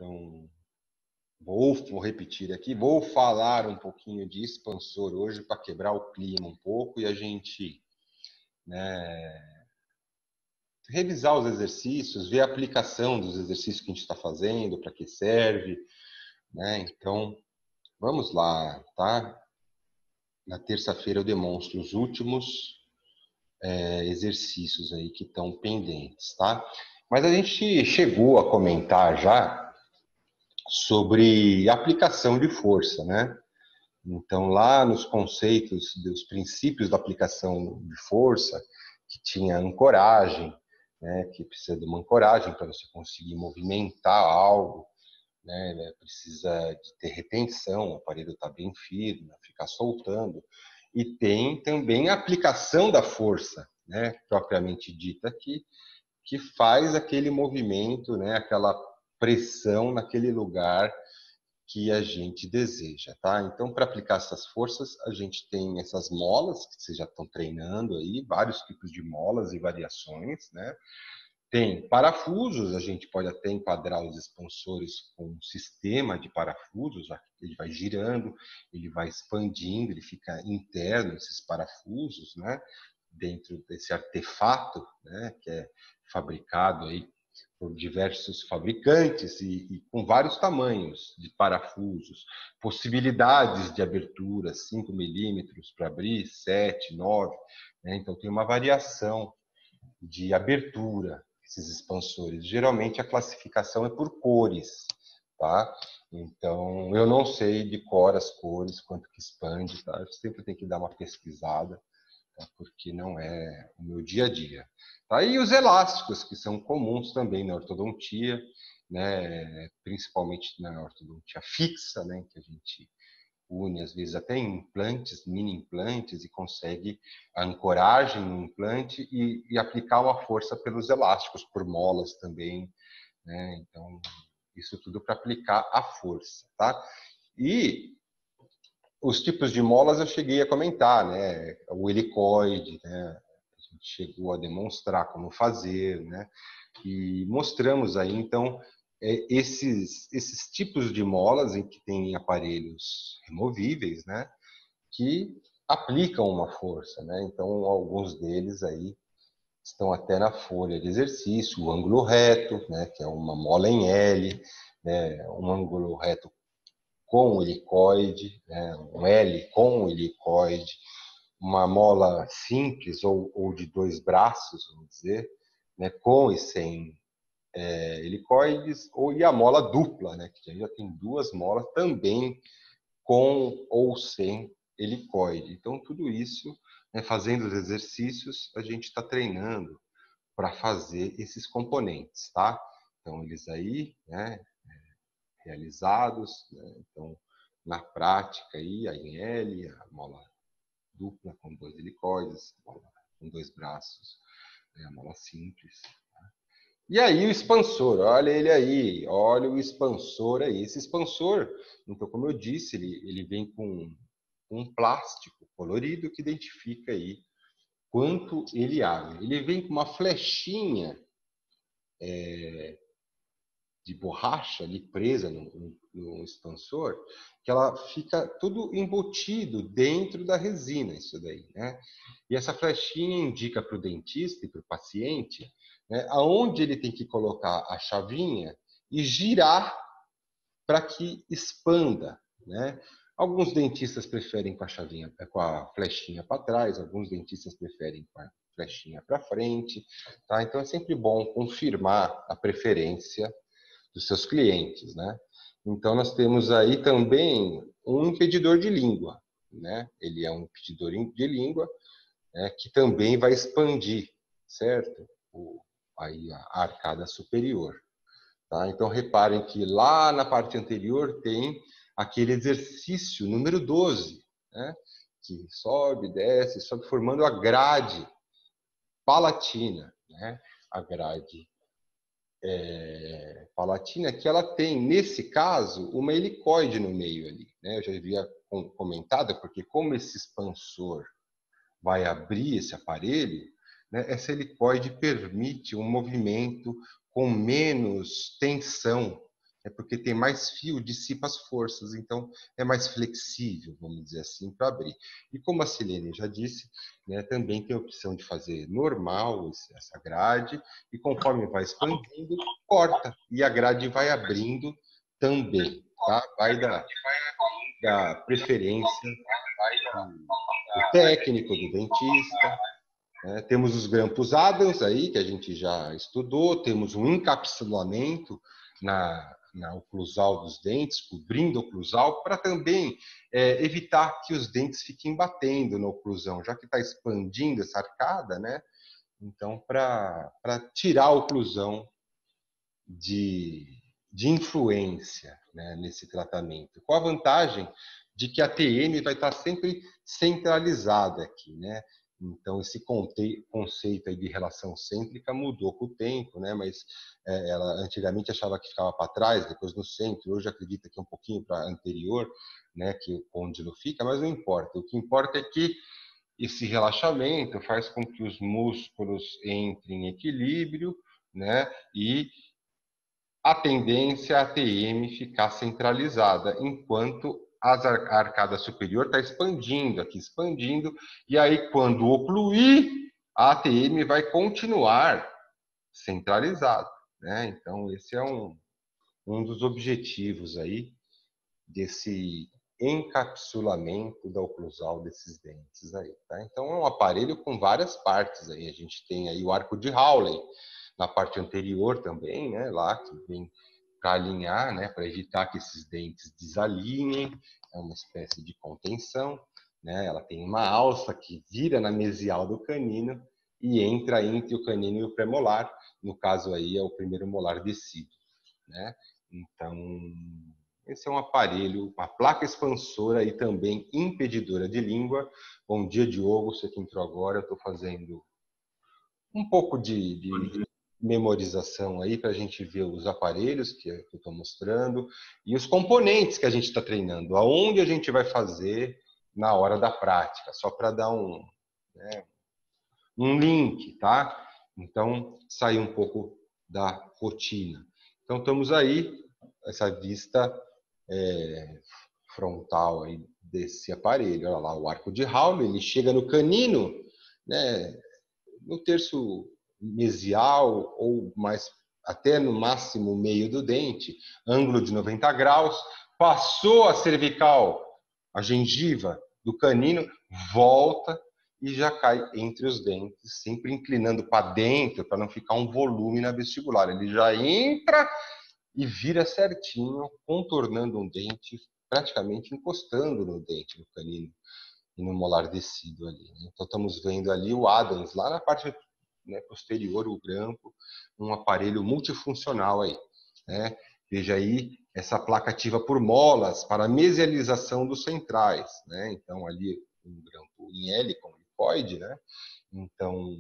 Então, vou repetir aqui, vou falar um pouquinho de expansor hoje para quebrar o clima um pouco e a gente, né, revisar os exercícios, ver a aplicação dos exercícios que a gente está fazendo, para que serve, né? Então, vamos lá, tá? Na terça-feira eu demonstro os últimos exercícios aí que estão pendentes, tá? Mas a gente chegou a comentar já sobre aplicação de força, né? Então, lá nos conceitos dos princípios da aplicação de força, que tinha ancoragem, né, que precisa de uma ancoragem para você conseguir movimentar algo, né, precisa de ter retenção, o aparelho está bem firme, não ficar soltando. E tem também a aplicação da força, né, propriamente dita, que faz aquele movimento, né, aquela pressão naquele lugar que a gente deseja, tá? Então, para aplicar essas forças, a gente tem essas molas, que vocês já estão treinando aí, vários tipos de molas e variações, né? Tem parafusos, a gente pode até enquadrar os expansores com um sistema de parafusos, ele vai girando, ele vai expandindo, ele fica interno, esses parafusos, né? Dentro desse artefato, né? Que é fabricado aí por diversos fabricantes e com vários tamanhos de parafusos, possibilidades de abertura, 5 milímetros para abrir, 7, 9, né? Então tem uma variação de abertura, esses expansores. Geralmente a classificação é por cores, tá? Então eu não sei de cor as cores, quanto que expande, tá? Eu sempre tenho que dar uma pesquisada, porque não é o meu dia a dia. Tá? E os elásticos, que são comuns também na ortodontia, né? Principalmente na ortodontia fixa, né? Que a gente une, às vezes, até implantes, mini implantes, e consegue a ancoragem no implante e aplicar uma força pelos elásticos, por molas também, né? Então, isso tudo para aplicar a força, tá? E os tipos de molas eu cheguei a comentar, né? O helicoide, né? A gente chegou a demonstrar como fazer, né? E mostramos aí, então, esses tipos de molas em que tem aparelhos removíveis, né? Que aplicam uma força, né? Então, alguns deles aí estão até na folha de exercício, o ângulo reto, né? Que é uma mola em L, né? Um ângulo reto com helicoide, né? Um L com helicoide, uma mola simples ou de dois braços, vamos dizer, né? Com e sem helicoides, e a mola dupla, né? Que já tem duas molas também com ou sem helicoide. Então, tudo isso, né, fazendo os exercícios, a gente está treinando para fazer esses componentes, tá? Então, eles aí, né, realizados, né? Então, na prática aí, a INL, a mola dupla com dois helicoides, a mola com dois braços, né, a mola simples. Tá? E aí o expansor, olha ele aí, olha o expansor aí. Esse expansor, então, como eu disse, ele vem com um plástico colorido que identifica aí quanto ele abre. Ele vem com uma flechinha de borracha ali presa no expansor, que ela fica tudo embutido dentro da resina, isso daí, né? E essa flechinha indica para o dentista e para o paciente, né, aonde ele tem que colocar a chavinha e girar para que expanda, né? Alguns dentistas preferem com a chavinha, com a flechinha para trás, alguns dentistas preferem com a flechinha para frente, tá? Então é sempre bom confirmar a preferência dos seus clientes, né? Então nós temos aí também um impedidor de língua, né? Ele é um impedidor de língua, né, que também vai expandir, certo? Aí a arcada superior. Tá? Então, reparem que lá na parte anterior tem aquele exercício número 12, né? Que sobe, desce, sobe, formando a grade palatina, né? A grade palatina, que ela tem, nesse caso, uma helicoide no meio ali, né? Eu já havia comentado, porque como esse expansor vai abrir esse aparelho, né, essa helicoide permite um movimento com menos tensão é porque tem mais fio, dissipa as forças, então é mais flexível, vamos dizer assim, para abrir. E como a Silene já disse, né, também tem a opção de fazer normal essa grade, e conforme vai expandindo, corta, e a grade vai abrindo também, tá? Vai da preferência do técnico, do dentista. Temos os grampos Adams aí, que a gente já estudou, temos um encapsulamento na oclusal dos dentes, cobrindo a oclusal, para também evitar que os dentes fiquem batendo na oclusão, já que está expandindo essa arcada, né? Então, para tirar a oclusão de influência, né, nesse tratamento. Com a vantagem de que a TM vai estar sempre centralizada aqui, né? Então, esse conceito aí de relação cêntrica mudou com o tempo, né? Mas ela antigamente achava que ficava para trás, depois no centro, hoje acredita que é um pouquinho para anterior, né? Que o côndilo fica, mas não importa. O que importa é que esse relaxamento faz com que os músculos entrem em equilíbrio, né? E a tendência é a TM ficar centralizada, enquanto a arcada superior está expandindo, e aí quando ocluir, a ATM vai continuar centralizada, né? Então, esse é um dos objetivos aí desse encapsulamento da oclusal desses dentes aí, tá? Então, é um aparelho com várias partes aí. A gente tem aí o arco de Hawley na parte anterior também, né? Lá que vem para alinhar, né? Para evitar que esses dentes desalinhem. É uma espécie de contenção, né? Ela tem uma alça que vira na mesial do canino e entra entre o canino e o premolar. No caso aí é o primeiro molar descido, né? Então, esse é um aparelho, uma placa expansora e também impedidora de língua. Bom dia, Diogo, você que entrou agora. Eu estou fazendo um pouco de memorização aí para a gente ver os aparelhos que eu estou mostrando e os componentes que a gente está treinando, aonde a gente vai fazer na hora da prática, só para dar um link, tá? Então, sair um pouco da rotina. Então, estamos aí, essa vista frontal aí desse aparelho. Olha lá, o arco de Hawley, ele chega no canino, né, no terço mesial ou mais até no máximo meio do dente, ângulo de 90 graus, passou a cervical, a gengiva do canino, volta e já cai entre os dentes, sempre inclinando para dentro, para não ficar um volume na vestibular. Ele já entra e vira certinho, contornando um dente, praticamente encostando no dente, no canino e no molar descido ali. Então, estamos vendo ali o Adams, lá na parte, né, posterior, o grampo, um aparelho multifuncional aí, né? Veja aí essa placa ativa por molas para mesialização dos centrais, né? Então, ali um grampo em L com helicoide, né? Então,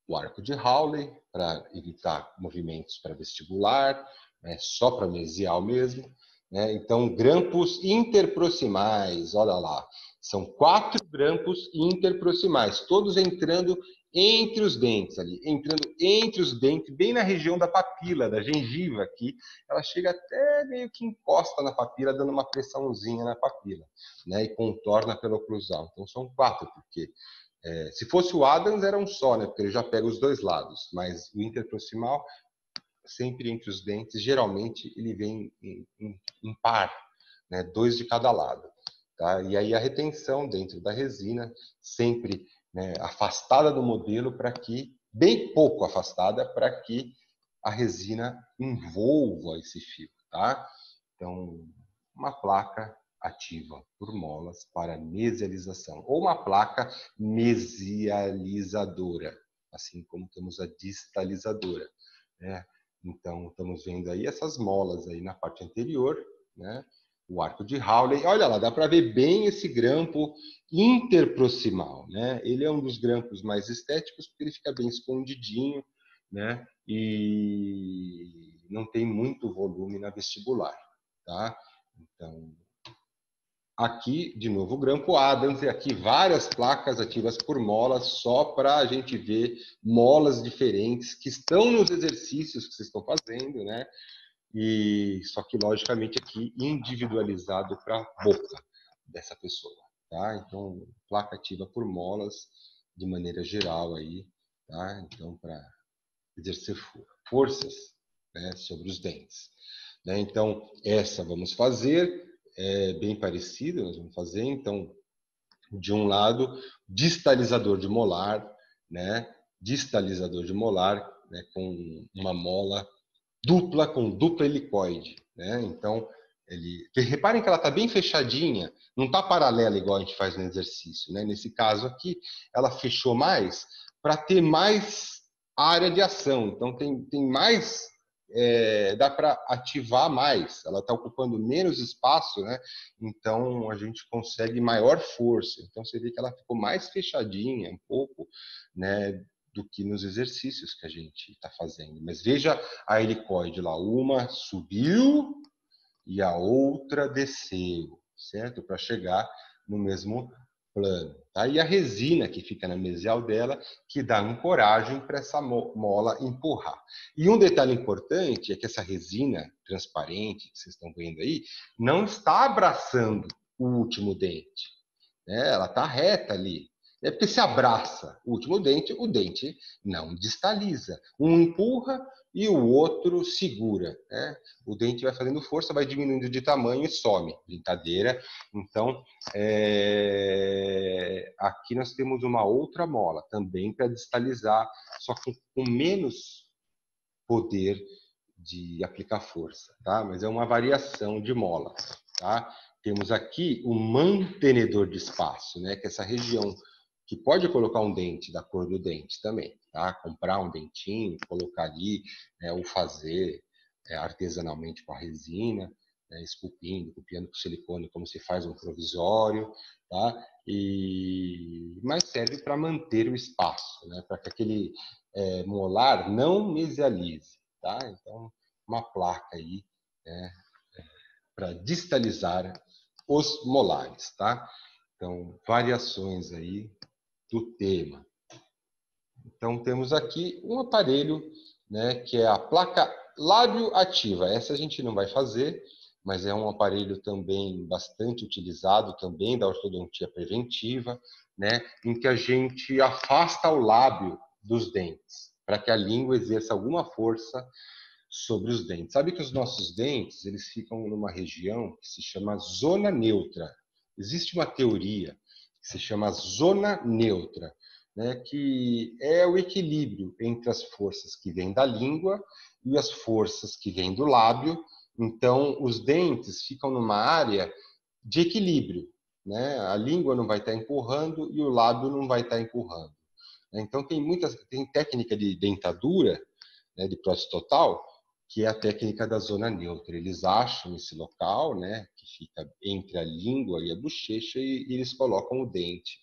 o arco de Hawley para evitar movimentos para vestibular, né, só para mesial mesmo, né? Então, grampos interproximais, olha lá, são 4 grampos interproximais, todos entrando entre os dentes ali, entrando entre os dentes, bem na região da papila, da gengiva aqui, ela chega até meio que encosta na papila, dando uma pressãozinha na papila, né? E contorna pela oclusal. Então, são 4, porque se fosse o Adams, era um só, né? Porque ele já pega os dois lados. Mas o interproximal, sempre entre os dentes, geralmente ele vem em par, né? 2 de cada lado. Tá? E aí a retenção dentro da resina, sempre, né, afastada do modelo, para que, bem pouco afastada, para que a resina envolva esse fio. Tá? Então, uma placa ativa por molas para mesialização, ou uma placa mesializadora, assim como temos a distalizadora, né? Então, estamos vendo aí essas molas aí na parte anterior, né? O arco de Hawley, olha lá, dá para ver bem esse grampo interproximal, né? Ele é um dos grampos mais estéticos porque ele fica bem escondidinho, né? E não tem muito volume na vestibular, tá? Então, aqui, de novo, o grampo Adams, e aqui várias placas ativas por molas, só para a gente ver molas diferentes que estão nos exercícios que vocês estão fazendo, né? e só que, logicamente, aqui individualizado para a boca dessa pessoa, tá? Então, placa ativa por molas, de maneira geral aí, tá? Então, para exercer forças, né, sobre os dentes, né? Então, essa vamos fazer, é bem parecida, nós vamos fazer, então, de um lado, distalizador de molar, né? Distalizador de molar, né? Com uma mola dupla, com dupla helicoide, né? Então, reparem que ela está bem fechadinha, não está paralela igual a gente faz no exercício, né? Nesse caso aqui, ela fechou mais para ter mais área de ação. Então, tem mais, dá para ativar mais. Ela está ocupando menos espaço, né? Então, a gente consegue maior força. Então, você vê que ela ficou mais fechadinha um pouco, né? Do que nos exercícios que a gente está fazendo. Mas veja a helicoide lá, uma subiu e a outra desceu, certo? Para chegar no mesmo plano. Tá? E a resina que fica na mesial dela, que dá ancoragem para essa mola empurrar. E um detalhe importante é que essa resina transparente, que vocês estão vendo aí, não está abraçando o último dente, né? Ela está reta ali. É porque se abraça o último dente, o dente não distaliza. Um empurra e o outro segura, né? O dente vai fazendo força, vai diminuindo de tamanho e some. Brincadeira. Então, aqui nós temos uma outra mola também para distalizar, só que com menos poder de aplicar força, tá? Mas é uma variação de mola, tá? Temos aqui o mantenedor de espaço, né? Que é essa região que pode colocar um dente da cor do dente também, tá? Comprar um dentinho, colocar ali, né? Ou fazer artesanalmente com a resina, né? Esculpindo, copiando com silicone, como se faz um provisório, tá? Mas serve para manter o espaço, né? Para que aquele molar não mesialize, tá? Então, uma placa aí, né? Para distalizar os molares, tá? Então, variações aí do tema. Então, temos aqui um aparelho, né, que é a placa lábio ativa. Essa a gente não vai fazer, mas é um aparelho também bastante utilizado, também da ortodontia preventiva, né, em que a gente afasta o lábio dos dentes, para que a língua exerça alguma força sobre os dentes. Sabe que os nossos dentes, eles ficam numa região que se chama zona neutra. Existe uma teoria que se chama zona neutra, né, que é o equilíbrio entre as forças que vêm da língua e as forças que vêm do lábio. Então, os dentes ficam numa área de equilíbrio, né? A língua não vai estar empurrando e o lábio não vai estar empurrando. Então, tem técnica de dentadura, né, de prótese total, que é a técnica da zona neutra. Eles acham esse local, né, que fica entre a língua e a bochecha, e eles colocam o dente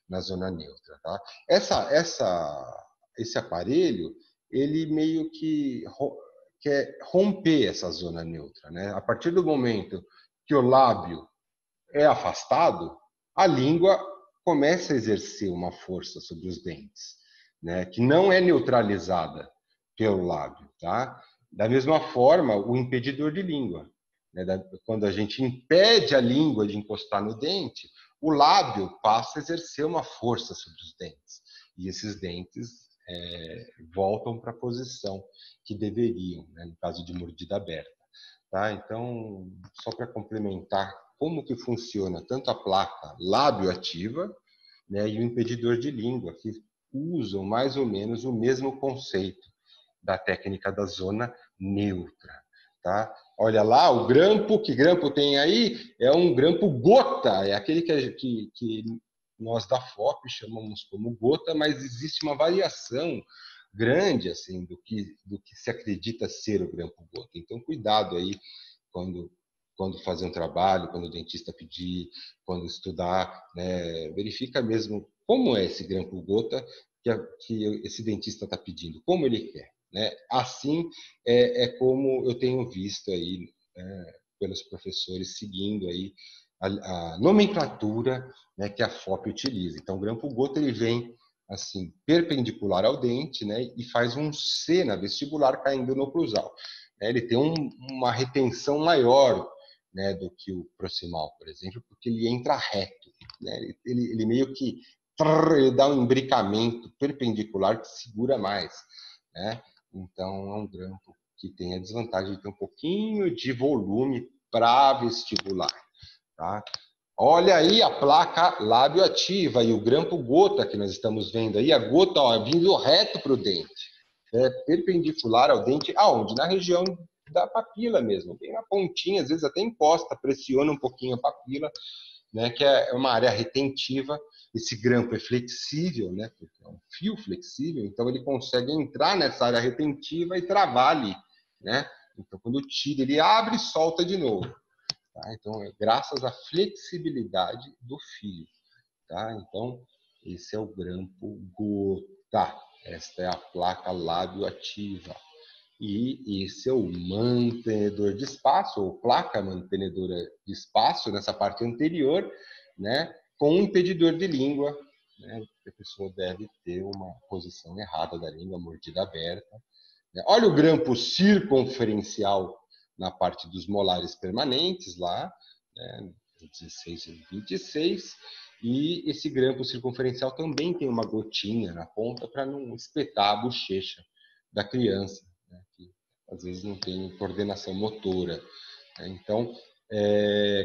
na zona neutra, tá? Esse aparelho, ele meio que quer romper essa zona neutra, né? A partir do momento que o lábio é afastado, a língua começa a exercer uma força sobre os dentes, né? Que não é neutralizada pelo lábio, tá? Da mesma forma, o impedidor de língua, né? Quando a gente impede a língua de encostar no dente, o lábio passa a exercer uma força sobre os dentes. E esses dentes voltam para a posição que deveriam, né? No caso de mordida aberta. Tá? Então, só para complementar como que funciona tanto a placa lábio ativa, né, e o impedidor de língua, que usam mais ou menos o mesmo conceito da técnica da zona neutra. Tá? Olha lá, o grampo, que grampo tem aí? É um grampo gota, é aquele que nós da FOP chamamos como gota, mas existe uma variação grande assim do que se acredita ser o grampo gota. Então, cuidado aí quando fazer um trabalho, quando o dentista pedir, quando estudar, né? Verifica mesmo como é esse grampo gota que esse dentista está pedindo, como ele quer, né? Assim como eu tenho visto aí, né, pelos professores seguindo aí a nomenclatura, né, que a FOP utiliza. Então, o grampo gota ele vem assim perpendicular ao dente, né, e faz um C na vestibular caindo no oclusal. né, ele tem uma retenção maior, né, do que o proximal, por exemplo, porque ele entra reto, né, ele meio que ele dá um imbricamento perpendicular que segura mais, né? Então é um grampo que tem a desvantagem de ter um pouquinho de volume para vestibular, tá? Olha aí a placa lábio ativa e o grampo gota que nós estamos vendo aí, a gota, ó, vindo reto para o dente, perpendicular ao dente, aonde? Na região da papila mesmo, bem na pontinha, às vezes até encosta, pressiona um pouquinho a papila, né, que é uma área retentiva. Esse grampo é flexível, né, porque é um fio flexível, então ele consegue entrar nessa área retentiva e travar ali, né? Então, quando tira, ele abre e solta de novo. Tá? Então, é graças à flexibilidade do fio. Tá? Então, esse é o grampo gota. Esta é a placa lábio ativa. E esse é o mantenedor de espaço, ou placa mantenedora de espaço, nessa parte anterior, né, com um impedidor de língua, né, a pessoa deve ter uma posição errada da língua, mordida aberta. Né. Olha o grampo circunferencial na parte dos molares permanentes, lá, né, 16 e 26, e esse grampo circunferencial também tem uma gotinha na ponta para não espetar a bochecha da criança, né, que às vezes não tem coordenação motora. Né? Então,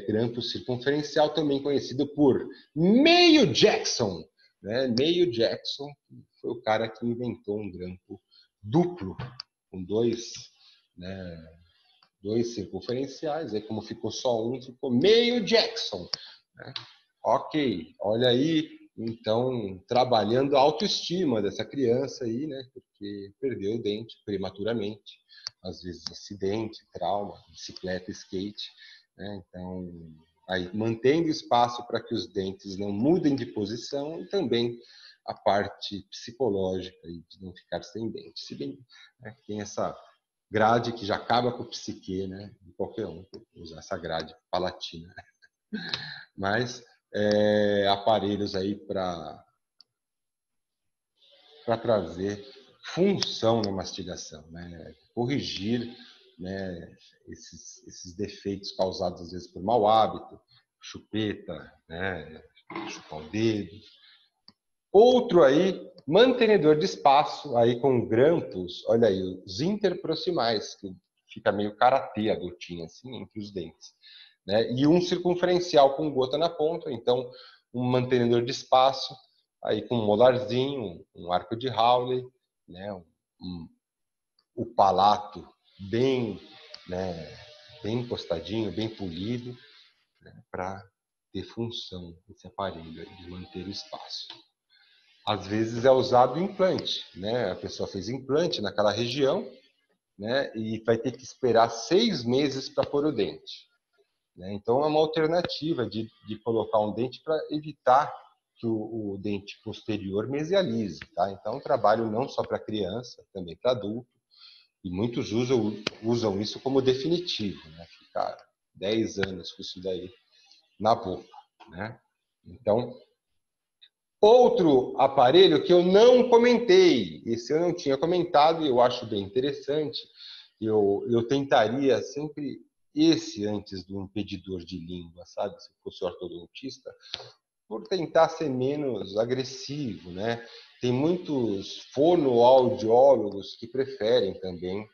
grampo circunferencial, também conhecido por Meio Jackson. Né? Meio Jackson foi o cara que inventou um grampo duplo, com né, dois circunferenciais. Aí, como ficou só um, ficou Meio Jackson. Né? Ok, olha aí, então, trabalhando a autoestima dessa criança aí, né? Porque perdeu o dente prematuramente, às vezes acidente, trauma, bicicleta, skate, né? Então, aí mantendo espaço para que os dentes não mudem de posição e também a parte psicológica de não ficar sem dente. Se bem, né, tem essa grade que já acaba com o psique, né, de qualquer um, usar essa grade palatina. Mas aparelhos aí para trazer função na mastigação, né? Corrigir, né, esses defeitos causados às vezes por mau hábito, chupeta, né, chupar o dedo. Outro aí, mantenedor de espaço, aí com grampos, olha aí, os interproximais, que fica meio karatê a gotinha assim entre os dentes. Né? E um circunferencial com gota na ponta, então um mantenedor de espaço, aí com um molarzinho, um arco de Hawley, né? O palato bem, né, bem encostadinho, bem polido, né, para ter função esse aparelho de manter o espaço. Às vezes é usado implante, né? A pessoa fez implante naquela região, né? E vai ter que esperar 6 meses para pôr o dente. Né? Então, é uma alternativa de colocar um dente para evitar que o dente posterior mesialize. Tá? Então, é um trabalho não só para criança, também para adulto, e muitos usam isso como definitivo, né? Ficar 10 anos com isso daí na boca. Né? Então, outro aparelho que eu não comentei, esse eu não tinha comentado e eu acho bem interessante, eu tentaria sempre esse antes do impedidor de língua, sabe? Se fosse ortodontista, por tentar ser menos agressivo, né? Tem muitos fonoaudiólogos que preferem também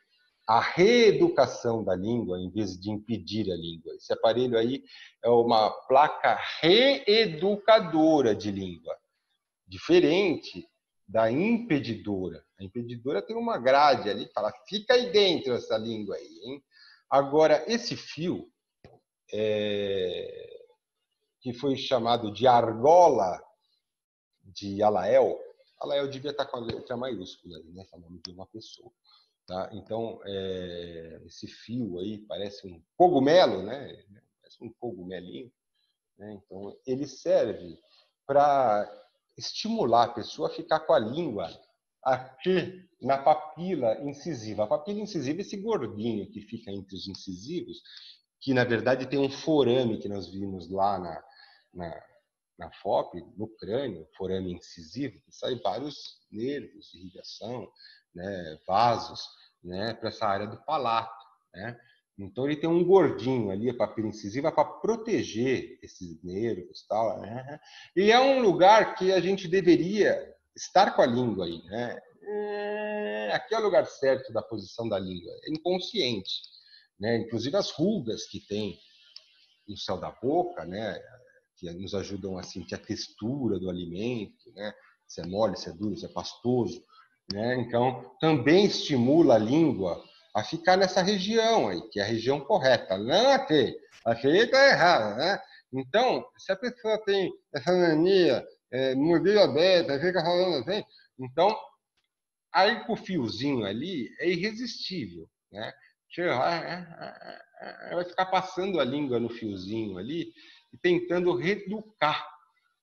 a reeducação da língua em vez de impedir a língua. Esse aparelho aí é uma placa reeducadora de língua, diferente da impedidora. A impedidora tem uma grade ali que fala, fica aí dentro essa língua aí, hein? Agora, esse fio, que foi chamado de argola de Alael, Alael devia estar com a letra maiúscula ali, né? É o nome de uma pessoa. Tá? Então, esse fio aí parece um cogumelo, né? Parece um cogumelinho. Né? Então, ele serve para estimular a pessoa a ficar com a língua aqui na papila incisiva. A papila incisiva é esse gordinho que fica entre os incisivos, que na verdade tem um forame que nós vimos lá na FOP, no crânio, forame incisivo, que sai vários nervos, irrigação, né, vasos, né, para essa área do palato. né? Então ele tem um gordinho ali, a papila incisiva, para proteger esses nervos, tal, né? E é um lugar que a gente deveria estar com a língua aí, né? Aqui é o lugar certo da posição da língua, é inconsciente, né? Inclusive as rugas que tem no céu da boca, né? Que nos ajudam a sentir a textura do alimento, né? Se é mole, se é duro, se é pastoso, né? Então, também estimula a língua a ficar nessa região aí, que é a região correta. Não aqui. Aqui está errado, né? Então, se a pessoa tem essa mania, mordilha aberta, fica falando assim, então, aí com o fiozinho ali é irresistível, né? Vai ficar passando a língua no fiozinho ali e tentando reeducar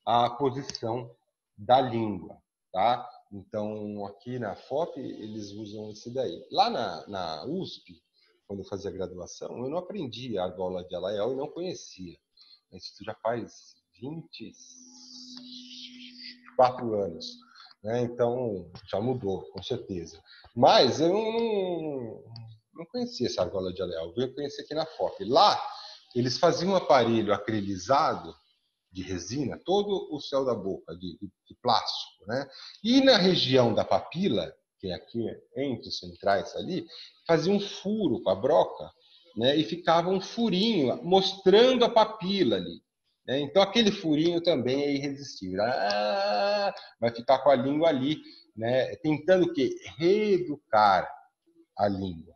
a posição da língua, tá? Então, aqui na FOP, eles usam esse daí. Lá na USP, quando eu fazia graduação, eu não aprendi a argola de Alaial e não conhecia. Isso já faz 24 anos, né? Então, já mudou, com certeza. Mas eu não conhecia essa argola de Alaial, eu veio conhecer aqui na FOP. Lá, eles faziam um aparelho acrilizado de resina, todo o céu da boca, de plástico, né? E na região da papila, que é aqui entre os centrais ali, fazia um furo com a broca, né? E ficava um furinho mostrando a papila ali, né? Então aquele furinho também é irresistível. Vai ficar com a língua ali, né? Tentando o quê? Reeducar a língua,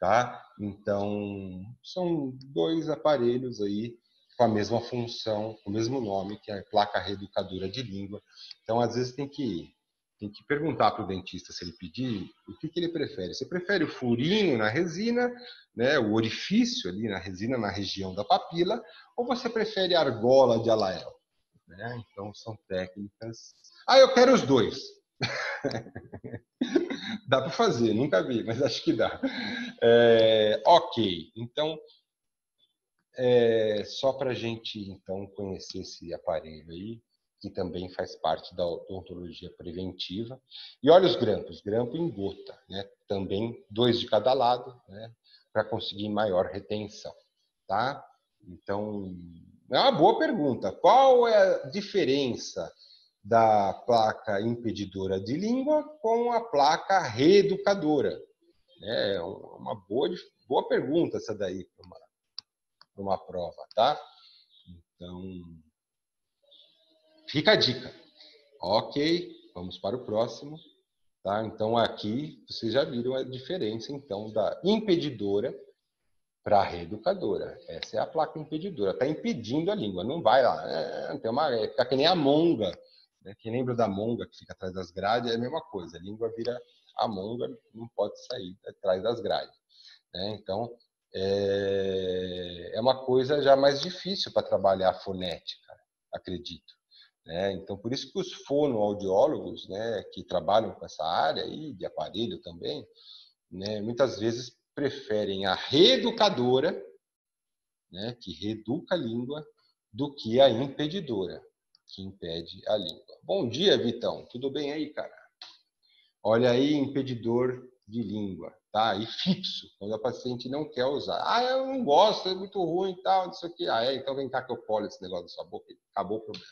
tá? Então são dois aparelhos aí com a mesma função, com o mesmo nome, que é a placa reeducadora de língua. Então, às vezes, tem que perguntar para o dentista, se ele pedir, o que ele prefere. Você prefere o furinho na resina, né, o orifício ali na resina, na região da papila, ou você prefere a argola de Alael? Né? Então, são técnicas... eu quero os dois. Dá para fazer, nunca vi, mas acho que dá. Ok, então... só para a gente, então, conhecer esse aparelho aí, que também faz parte da odontologia preventiva. E olha os grampos em gota, né? Também 2 de cada lado, né? Para conseguir maior retenção, tá? Então, é uma boa pergunta. Qual é a diferença da placa impedidora de língua com a placa reeducadora? É uma boa pergunta essa daí para uma prova, tá? Então, fica a dica. Ok, vamos para o próximo. Tá? Então, aqui vocês já viram a diferença, então, da impedidora para a reeducadora. Essa é a placa impedidora. Está impedindo a língua, não vai lá. Fica que nem a monga. Né? Quem lembra da monga que fica atrás das grades é a mesma coisa. A língua vira a monga, não pode sair atrás das grades. Né? Então, é uma coisa já mais difícil para trabalhar a fonética, acredito. Né? Então, por isso que os fonoaudiólogos, né, que trabalham com essa área aí, de aparelho também, né, muitas vezes preferem a reeducadora, né, que reeduca a língua, do que a impedidora, que impede a língua. Bom dia, Vitão. Tudo bem aí, cara? Olha aí, impedidor de língua, tá? E fixo, quando a paciente não quer usar. Eu não gosto, é muito ruim e tal, não sei o quê. Então vem cá que eu colo esse negócio da sua boca e acabou o problema.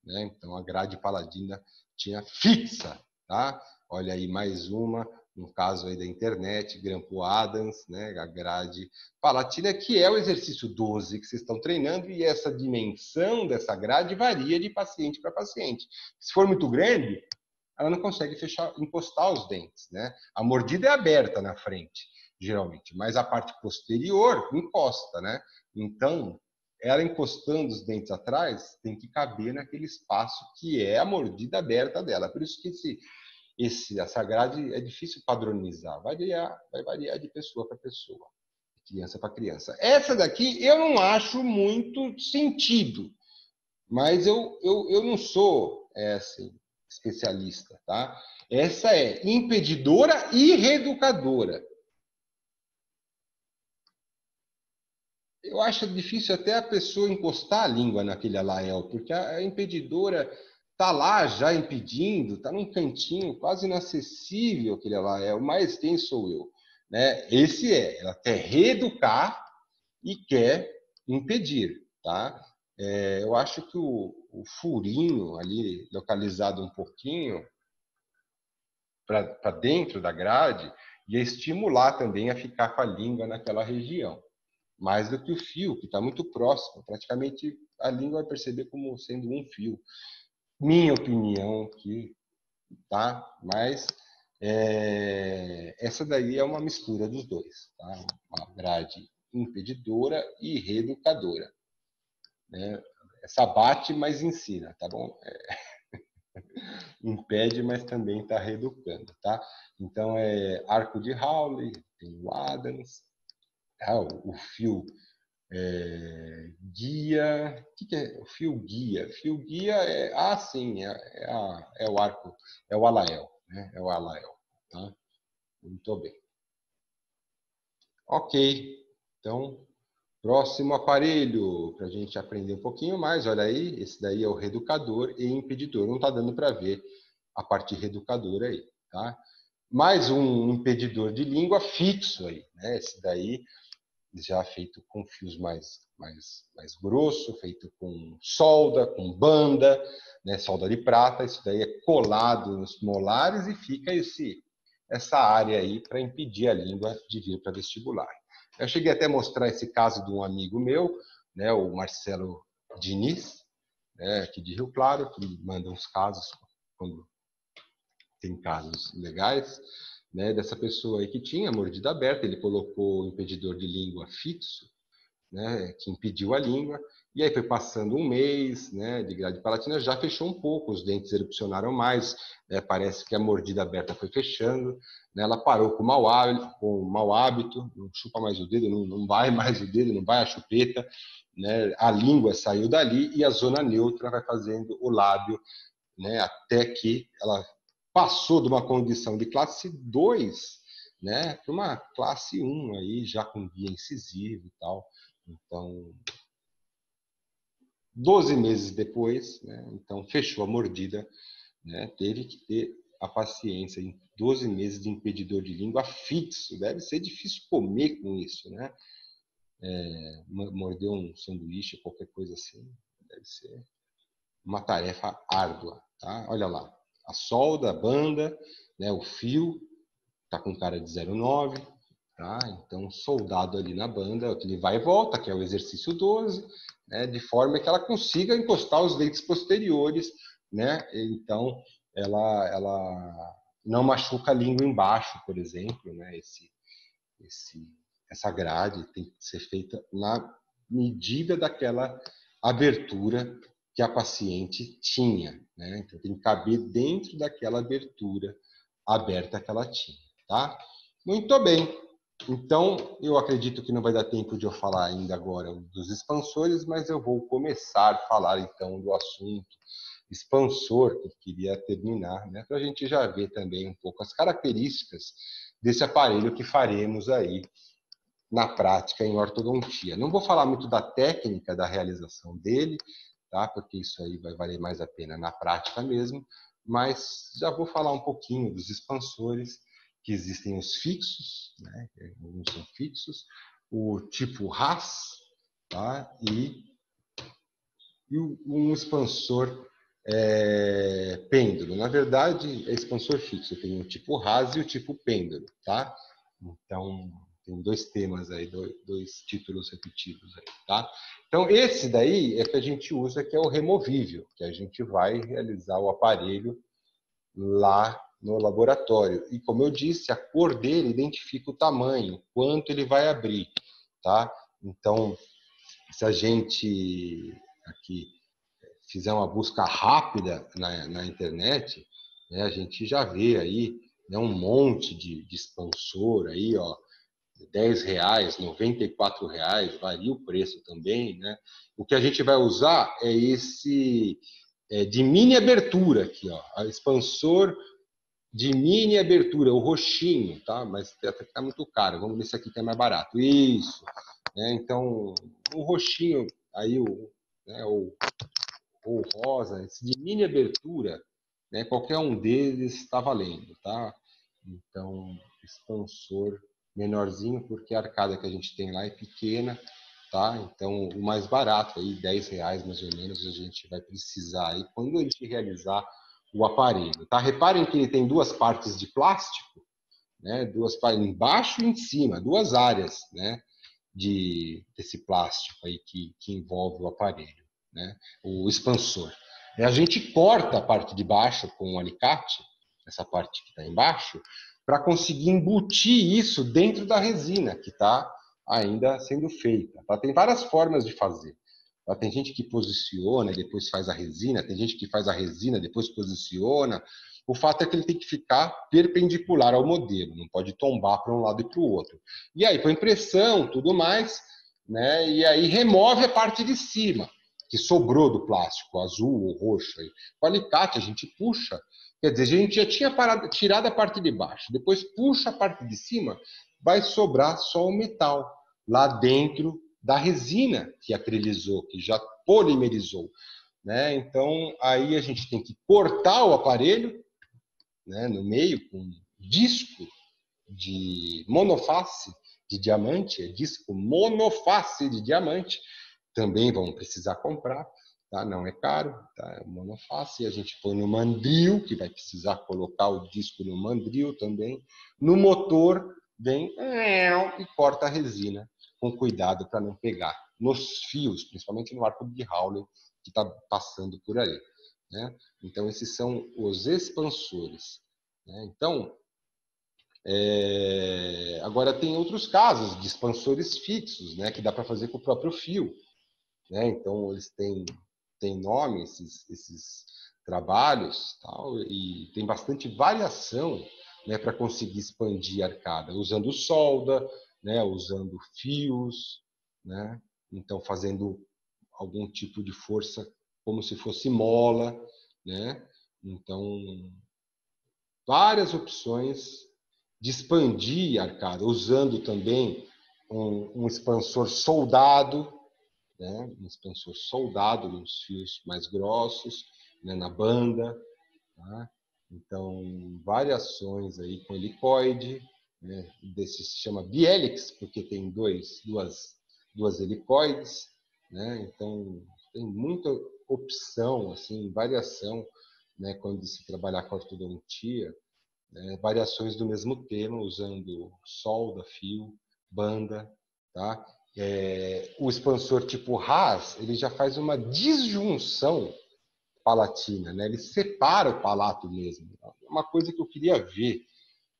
Né? Então a grade paladina tinha fixa, tá? Olha aí mais uma, no caso aí da internet, Grampo Adams, né? A grade palatina, que é o exercício 12 que vocês estão treinando, e essa dimensão dessa grade varia de paciente para paciente. Se for muito grande, ela não consegue encostar os dentes, né? A mordida é aberta na frente, geralmente, mas a parte posterior encosta, né? Então, ela encostando os dentes atrás tem que caber naquele espaço que é a mordida aberta dela. Por isso que essa grade é difícil padronizar, vai variar de pessoa para pessoa, de criança para criança. Essa daqui eu não acho muito sentido, mas eu não sou assim, especialista, tá? Essa é impedidora e reeducadora. Eu acho difícil até a pessoa encostar a língua naquele alael, porque a impedidora está lá já impedindo, está num cantinho quase inacessível aquele alael, mas quem sou eu? né? Ela quer reeducar e quer impedir, tá? Eu acho que o furinho ali, localizado um pouquinho para dentro da grade, ia estimular também a ficar com a língua naquela região, mais do que o fio, que está muito próximo. Praticamente a língua vai perceber como sendo um fio. Minha opinião aqui, tá? Mas essa daí é uma mistura dos dois, tá? Uma grade impedidora e reeducadora, né? Essa bate, mas ensina, tá bom? Impede, mas também está reeducando, tá? Então, arco de Hawley, tem o Adams, o fio guia. O que é o fio guia? Fio guia sim, é o arco, é o Alael, né? É o Alael, tá? Muito bem. Ok, então, próximo aparelho, para a gente aprender um pouquinho mais. Olha aí, esse daí é o reeducador e impedidor. Não está dando para ver a parte reeducadora aí, tá? Mais um impedidor de língua fixo aí, né? Esse daí já feito com fios mais grosso, feito com solda, com banda, né? Solda de prata. Isso daí é colado nos molares e fica essa área aí para impedir a língua de vir para vestibular. Eu cheguei até a mostrar esse caso de um amigo meu, né? O Marcelo Diniz, né? Aqui de Rio Claro, que manda uns casos quando tem casos legais, né, dessa pessoa aí que tinha mordida aberta, ele colocou o impedidor de língua fixo, né, que impediu a língua, e aí foi passando um mês, né, de grade palatina, já fechou um pouco, os dentes erupcionaram mais, né, parece que a mordida aberta foi fechando, né, ela parou com mau hábito, não chupa mais o dedo, não vai mais o dedo, não vai a chupeta, né, a língua saiu dali e a zona neutra vai fazendo o lábio, né, até que ela passou de uma condição de classe 2, né, para uma classe 1 aí, já com guia incisivo e tal. Então, 12 meses depois, né, então fechou a mordida, né, teve que ter a paciência em 12 meses de impedidor de língua fixo. Deve ser difícil comer com isso, né? Morder um sanduíche, qualquer coisa assim, deve ser uma tarefa árdua, tá? Olha lá, a solda, a banda, né, o fio, tá com cara de 0,9, tá? Então, soldado ali na banda, ele vai e volta, que é o exercício 12, né, de forma que ela consiga encostar os dentes posteriores, né? Então, ela não machuca a língua embaixo, por exemplo, né? Essa grade tem que ser feita na medida daquela abertura que a paciente tinha, né? Então tem que caber dentro daquela abertura aberta que ela tinha, tá? Muito bem. Então, eu acredito que não vai dar tempo de eu falar ainda agora dos expansores, mas eu vou começar a falar então do assunto expansor, que eu queria terminar, né? Para a gente já ver também um pouco as características desse aparelho que faremos aí na prática em ortodontia. Não vou falar muito da técnica da realização dele, tá? Porque isso aí vai valer mais a pena na prática mesmo, mas já vou falar um pouquinho dos expansores, que existem os fixos, né? Alguns são fixos, o tipo Haas, tá? E um expansor pêndulo. Na verdade, é expansor fixo. Tem o tipo Haas e o tipo pêndulo, tá? Então, tem dois temas aí, dois títulos repetidos aí, tá? Então, esse daí é que a gente usa, que é o removível, que a gente vai realizar o aparelho lá no laboratório. E, como eu disse, a cor dele identifica o tamanho, quanto ele vai abrir, tá? Então, se a gente aqui fizer uma busca rápida na internet, né, a gente já vê aí, né, um monte de expansor aí, ó, R$10, R$94, varia o preço também, né? O que a gente vai usar é esse de mini abertura aqui, ó, a expansor de mini abertura, o roxinho, tá? Mas até que tá muito caro. Vamos ver se aqui que é mais barato. Isso, né? Então, o roxinho aí o rosa, esse de mini abertura, né? Qualquer um deles está valendo, tá? Então, expansor menorzinho, porque a arcada que a gente tem lá é pequena, tá? Então, o mais barato, aí, R$ 10 mais ou menos, a gente vai precisar aí quando a gente realizar o aparelho, tá? Reparem que ele tem duas partes de plástico, né? Duas partes, embaixo e em cima, duas áreas, né? Desse plástico aí que envolve o aparelho, né? O expansor. E a gente corta a parte de baixo com um alicate, essa parte que está embaixo, para conseguir embutir isso dentro da resina que está ainda sendo feita. Tá? Tem várias formas de fazer. Tá? Tem gente que posiciona e depois faz a resina, tem gente que faz a resina e depois posiciona. O fato é que ele tem que ficar perpendicular ao modelo, não pode tombar para um lado e para o outro. E aí põe pressão, tudo mais, né? E aí remove a parte de cima, que sobrou do plástico, azul ou roxo. Aí. Com o alicate a gente puxa, quer dizer, a gente já tinha tirado a parte de baixo, depois puxa a parte de cima, vai sobrar só o metal lá dentro da resina que acrilizou, que já polimerizou. Né? Então, aí a gente tem que cortar o aparelho, né, no meio, com um disco de monoface de diamante, é disco monoface de diamante, também vão precisar comprar, tá? Não é caro, tá? É monoface, a gente põe no mandril, que vai precisar colocar o disco no mandril também, no motor, vem e corta a resina, com cuidado para não pegar nos fios, principalmente no arco de Howley, que está passando por aí. Né? Então, esses são os expansores. Né? Então, agora tem outros casos de expansores fixos, né? Que dá para fazer com o próprio fio. Né? Então, eles têm nome, esses trabalhos, tal, e tem bastante variação, né, para conseguir expandir a arcada, usando solda, né, usando fios, né? Então, fazendo algum tipo de força como se fosse mola, né? Então, várias opções de expandir a arcada, usando também um expansor soldado, né? Um expansor soldado nos fios mais grossos, né? Na banda. Tá? Então, variações aí com helicoide, né? Desse se chama bihelix, porque tem duas helicoides, né? Então, tem muita opção, assim, variação, né? Quando se trabalhar com ortodontia, né? Variações do mesmo tema, usando solda, fio, banda, tá? O expansor tipo Haas, ele já faz uma disjunção palatina, né? Ele separa o palato mesmo. Uma coisa que eu queria ver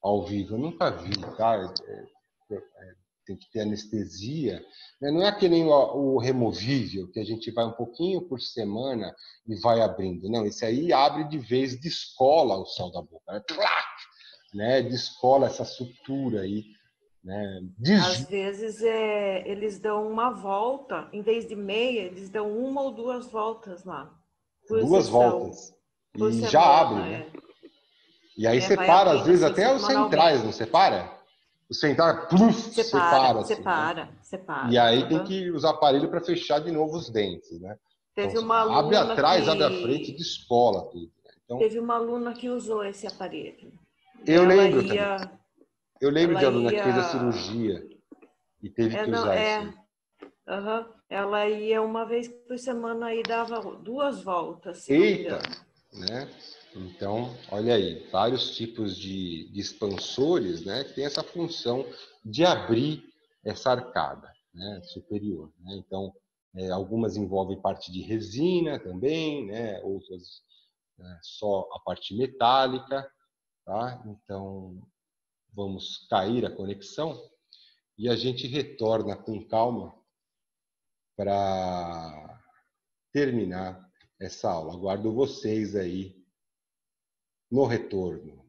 ao vivo, eu nunca vi, tá? Tem que ter anestesia. Né? Não é que nem o removível, que a gente vai um pouquinho por semana e vai abrindo. Não, esse aí abre de vez, descola o céu da boca. Né? Descola essa sutura aí. Né? Às vezes eles dão uma volta, em vez de meia, eles dão uma ou duas voltas lá, por Duas sessão, voltas. por E já abre, semana. né? E aí Vai separa, às abrindo vezes, assim até os centrais, semanalmente. não separa? O central, pluf, separa, Separa, assim, né? separa, E separa. aí tem Uhum. que usar aparelho para fechar de novo os dentes, né? Então, Teve uma abre aluna atrás, abre a frente, que descola tudo. Né? Então, teve uma aluna que usou esse aparelho. E eu lembro também. Eu lembro de ela aluna que fez a ia, cirurgia e teve que não, usar isso aí. ela ia uma vez por semana e dava duas voltas, se não me Eita! engano. Né? Então, olha aí, vários tipos de expansores, né, que tem essa função de abrir essa arcada, né, superior. Né? Então, algumas envolvem parte de resina também, né, outras só a parte metálica. Tá? Então, vamos cair a conexão e a gente retorna com calma para terminar essa aula. Aguardo vocês aí no retorno.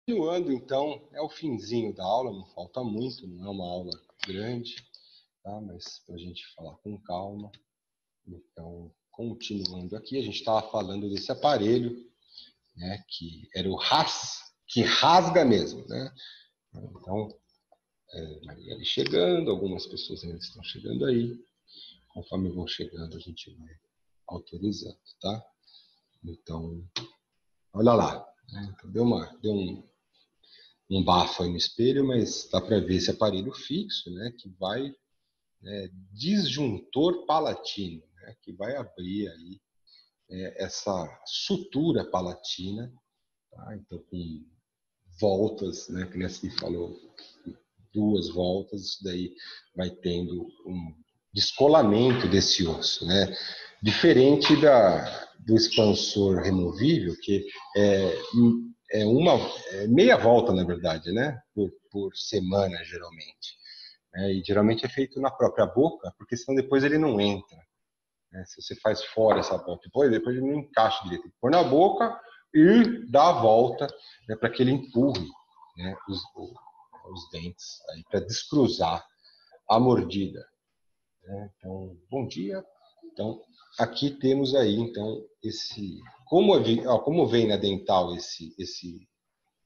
Continuando, então, é o finzinho da aula, não falta muito, não é uma aula grande, tá? Mas para a gente falar com calma. Então, continuando aqui, a gente estava falando desse aparelho, né, que era o RAS, que rasga mesmo, né? Então, Marielle chegando, algumas pessoas ainda estão chegando aí. Conforme vão chegando, a gente vai autorizando, tá? Então, olha lá. Né? Então, deu um bafo aí no espelho, mas dá para ver esse aparelho fixo, né, que vai, disjuntor palatino, né, que vai abrir aí essa sutura palatina, tá? Então, com voltas, né, que nem assim falou, 2 voltas, isso daí vai tendo um descolamento desse osso, né? Diferente do expansor removível, que é meia volta, na verdade, né? Por semana, geralmente. E geralmente é feito na própria boca, porque senão depois ele não entra. Né? Se você faz fora essa volta, depois ele não encaixa direito. Tem que pôr na boca e dar a volta, né, para que ele empurre, né, os dentes para descruzar a mordida. Né? Então, bom dia. Então, aqui temos aí, então, como vem na dental esse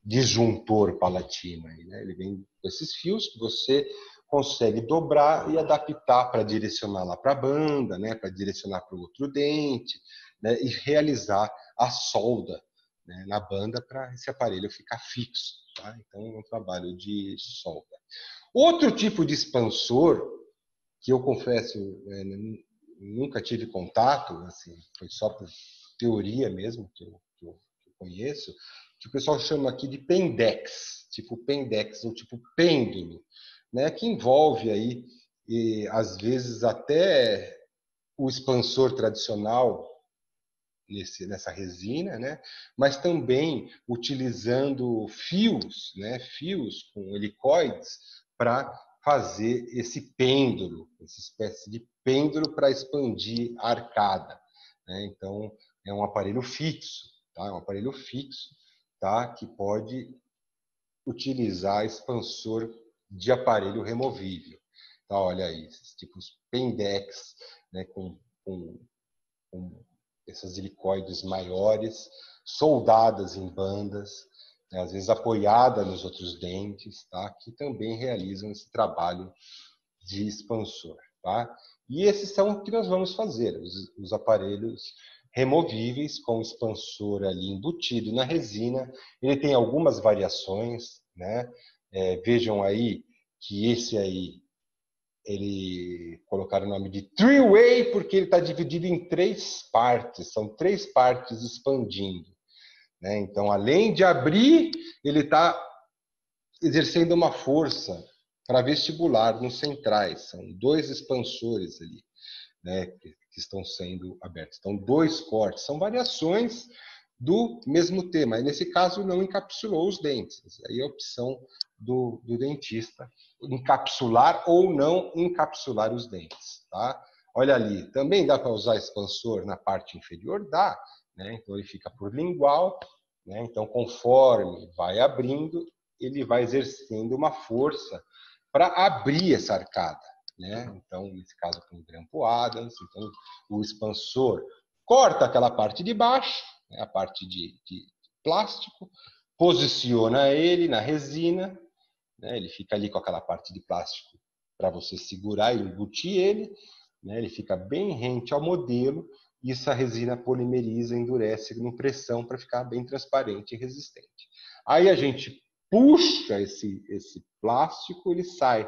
disjuntor palatino aí, né? Ele vem com esses fios que você consegue dobrar e adaptar para direcionar lá para a banda, né? Para direcionar para o outro dente, né? E realizar a solda, né, na banda para esse aparelho ficar fixo. Tá? Então, é um trabalho de solda. Outro tipo de expansor, que eu confesso, nunca tive contato, assim, foi só por teoria mesmo que eu conheço, que o pessoal chama aqui de pendex ou tipo pêndulo, né, que envolve aí, às vezes, até o expansor tradicional nessa resina, né, mas também utilizando fios, né, fios com helicoides para fazer esse pêndulo, essa espécie de pêndulo para expandir a arcada. Né? Então, é um aparelho fixo, tá? É um aparelho fixo, tá? Que pode utilizar expansor de aparelho removível. Tá? Olha aí, esses tipos pendex, né? Com essas helicoides maiores, soldadas em bandas, né, às vezes apoiada nos outros dentes, tá? Que também realizam esse trabalho de expansor. Tá? E esses são o que nós vamos fazer, os aparelhos removíveis com expansor ali embutido na resina. Ele tem algumas variações, né? Vejam aí que esse aí, ele colocaram o nome de three-way porque ele está dividido em 3 partes, são 3 partes expandindo. Né? Então, além de abrir, ele está exercendo uma força para vestibular nos centrais. São 2 expansores ali, né, que estão sendo abertos. Então, 2 cortes. São variações do mesmo tema. E nesse caso, não encapsulou os dentes. Aí é a opção do dentista, encapsular ou não encapsular os dentes. Tá? Olha ali, também dá para usar expansor na parte inferior? Dá. Né? Então, ele fica por lingual. Né? Então, conforme vai abrindo, ele vai exercendo uma força para abrir essa arcada. Né? Então, nesse caso, com o Grampo Adams, então, o expansor corta aquela parte de baixo, né, a parte de plástico, posiciona ele na resina, né, ele fica ali com aquela parte de plástico para você segurar e embutir ele, né, ele fica bem rente ao modelo, e essa resina polimeriza, endurece com pressão para ficar bem transparente e resistente. Aí a gente puxa esse plástico, ele sai.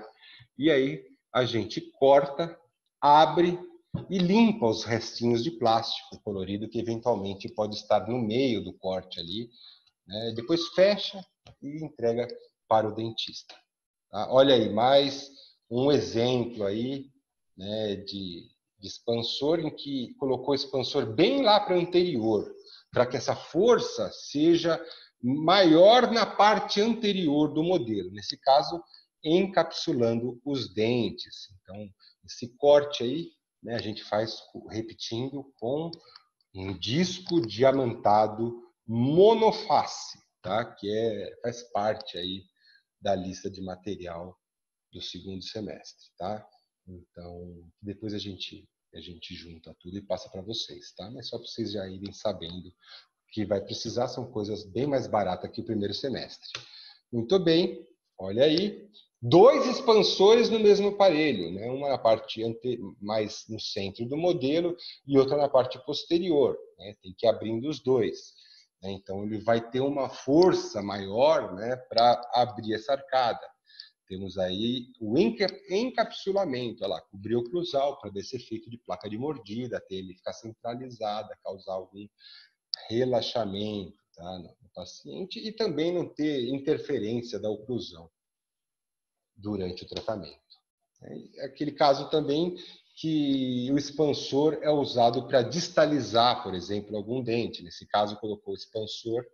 E aí a gente corta, abre e limpa os restinhos de plástico colorido que eventualmente pode estar no meio do corte ali. Né? Depois fecha e entrega para o dentista. Tá? Olha aí, mais um exemplo aí, né, de expansor em que colocou o expansor bem lá para o anterior, para que essa força seja maior na parte anterior do modelo. Nesse caso, encapsulando os dentes. Então, esse corte aí, né, a gente faz repetindo com um disco diamantado monoface, tá? Que faz parte aí da lista de material do segundo semestre, tá? Então, depois a gente junta tudo e passa para vocês, tá? Mas só para vocês já irem sabendo que vai precisar, são coisas bem mais baratas que o primeiro semestre. Muito bem, olha aí, 2 expansores no mesmo aparelho, né? Uma na parte mais no centro do modelo e outra na parte posterior, né? Tem que ir abrindo os 2. né? Então, ele vai ter uma força maior, né, para abrir essa arcada. Temos aí o encapsulamento, olha lá, cobrir o oclusal para dar esse efeito de placa de mordida, até ele ficar centralizada, causar algum relaxamento, tá, no paciente, e também não ter interferência da oclusão durante o tratamento. É aquele caso também que o expansor é usado para distalizar, por exemplo, algum dente. Nesse caso, colocou o expansor,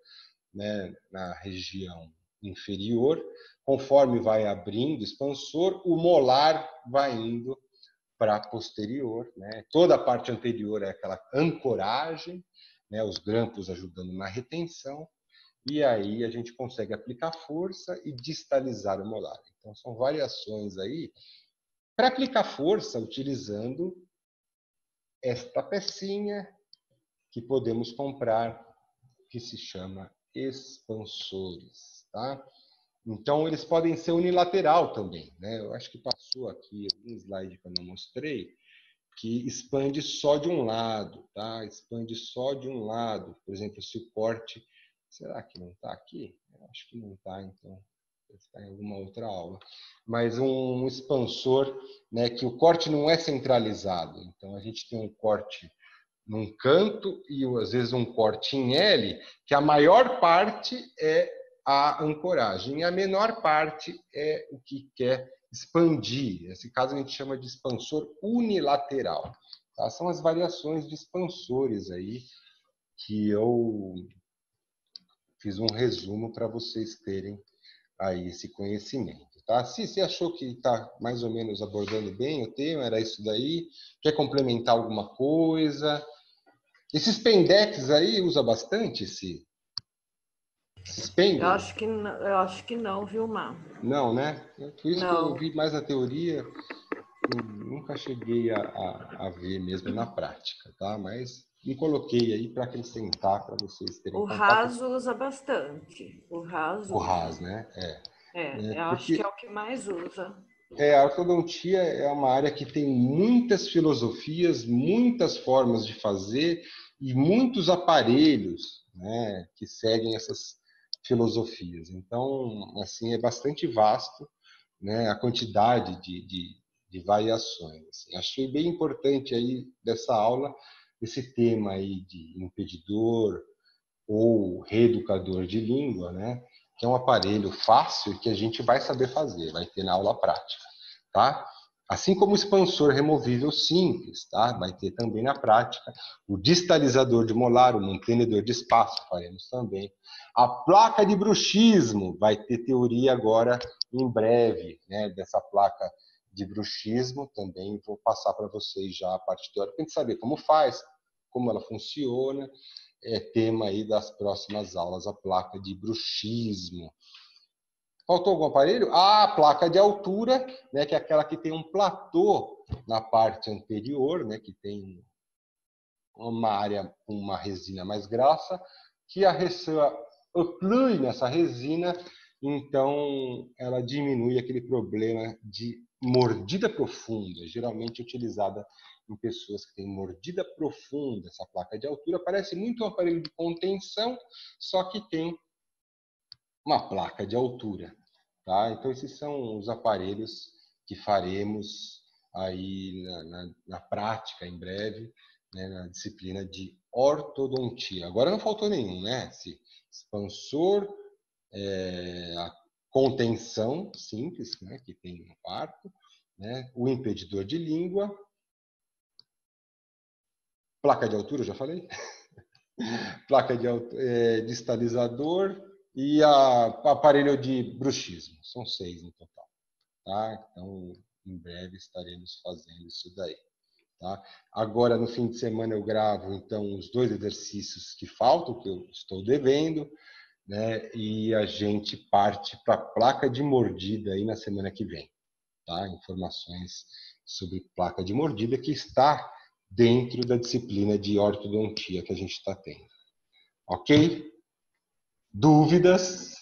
né, na região inferior. Conforme vai abrindo o expansor, o molar vai indo para a posterior, né? Toda a parte anterior é aquela ancoragem, né, os grampos ajudando na retenção, e aí a gente consegue aplicar força e distalizar o molar. Então, são variações aí para aplicar força utilizando esta pecinha que podemos comprar, que se chama expansores, tá? Então, eles podem ser unilateral também, né? Eu acho que passou aqui um slide que eu não mostrei, que expande só de um lado, tá? Expande só de um lado. Por exemplo, se o corte... Será que não está aqui? Eu acho que não está, então. Está em alguma outra aula. Mas um expansor, né, que o corte não é centralizado. Então, a gente tem um corte num canto e, às vezes, um corte em L, que a maior parte é a ancoragem e a menor parte é o que quer expandir. Nesse caso, a gente chama de expansor unilateral. Tá? São as variações de expansores aí que eu fiz um resumo para vocês terem aí esse conhecimento, tá? Se você achou que está mais ou menos abordando bem o tema, era isso daí, quer complementar alguma coisa? Esses pendex aí usa bastante esses pêndulos? Eu acho que não, viu, Mar? Não, né? Por isso que eu Não. vi mais na teoria, nunca cheguei a ver mesmo na prática, tá? Mas me coloquei aí para acrescentar para vocês terem O contato raso usa bastante. O raso com o usa. RAS, né? Eu acho que é Porque o que mais usa. a ortodontia é uma área que tem muitas filosofias, muitas formas de fazer e muitos aparelhos, né, que seguem essas filosofias. Então, assim, é bastante vasto, né, a quantidade de variações. Assim. Achei bem importante aí dessa aula esse tema aí de impedidor ou reeducador de língua, né? Que é um aparelho fácil que a gente vai saber fazer, vai ter na aula prática, tá? Assim como o expansor removível simples, tá? Vai ter também na prática. O distalizador de molar, o mantenedor de espaço, faremos também. A placa de bruxismo, vai ter teoria agora em breve, né? Dessa placa de bruxismo, também vou passar para vocês já a parte teórica, para a gente saber como faz, como ela funciona, tema aí das próximas aulas, a placa de bruxismo. Faltou algum aparelho? A placa de altura, né, que é aquela que tem um platô na parte anterior, né, que tem uma área com uma resina mais grossa, que a resina oclui nessa resina, então ela diminui aquele problema de mordida profunda, geralmente utilizada em pessoas que têm mordida profunda. Essa placa de altura parece muito um aparelho de contenção, só que tem uma placa de altura, tá? Então esses são os aparelhos que faremos aí na prática em breve, né, na disciplina de ortodontia. Agora não faltou nenhum, né? Esse expansor, a contenção simples, né, que tem no quarto, né, o impedidor de língua, placa de altura, já falei, placa de distalizador e aparelho de bruxismo. São 6 no total, tá? Então, em breve estaremos fazendo isso daí. Tá? Agora, no fim de semana, eu gravo, então, os 2 exercícios que faltam, que eu estou devendo, né? E a gente parte para a placa de mordida aí na semana que vem. Tá? Informações sobre placa de mordida que está dentro da disciplina de ortodontia que a gente está tendo. Ok? Dúvidas?